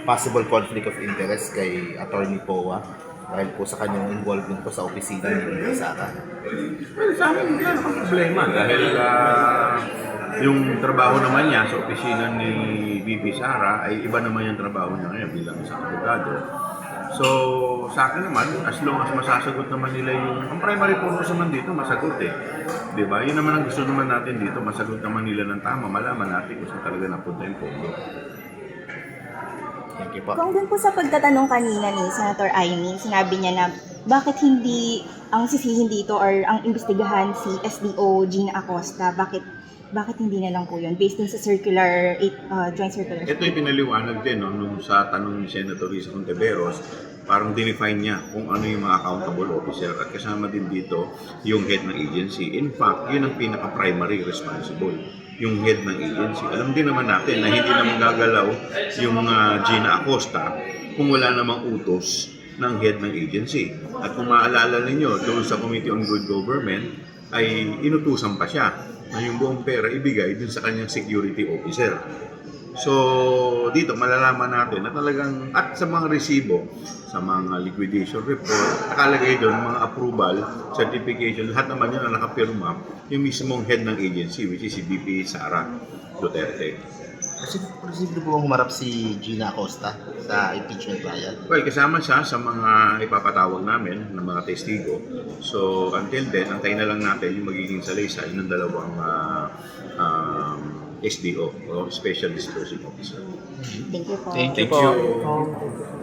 Possible conflict of interest kay Attorney Poa dahil po sa kanyang involvement po sa opisina ni Bibi Sara. Well, sa amin wala namang problema dahil yung trabaho naman niya sa opisina ni Bibi Sara ay iba naman yung trabaho niya ngayon bilang isang abogado. So, sa akin naman, as long as masasagot naman nila ang primary purpose naman dito, masagot eh. Di ba? Yun naman ang gusto naman natin dito, masagot naman nila ng tama, malaman natin kung saan talaga napunta yung pondo. Thank you po. Kung dun po sa pagtatanong kanina ni Senator Amy, sinabi niya na bakit hindi ang sisihin dito or ang imbestigahan si SDO Gina Acosta, bakit hindi na lang po yun based din sa circular, joint circular? Ito yung pinaliwanag din nung sa tanong ni Senator Risa Conteveros, parang dinefine niya kung ano yung mga accountable officer at kasama din dito yung head ng agency. In fact, yun ang pinaka-primary responsible, yung head ng agency. Alam din naman natin na hindi naman gagalaw yung Gina Acosta kung wala namang utos ng head ng agency. At kung maalala ninyo, doon sa Committee on Good Government ay inutusan pa siya na yung buong pera ibigay dun sa kanyang security officer. So, dito malalaman natin na talagang, at sa mga resibo, sa mga liquidation report, nakalagay doon mga approval, certification, lahat naman yun na nakapirma yung mismong head ng agency, which is si VP Sara Duterte. Posible po bang humarap si Gina Acosta sa impeachment trial? Well, kasama siya sa mga ipapatawag namin ng mga testigo. So, until then, antayin na lang natin yung magiging salaysay ng dalawang SDO o Special Dispersing Officer. Thank you po. Thank Thank you.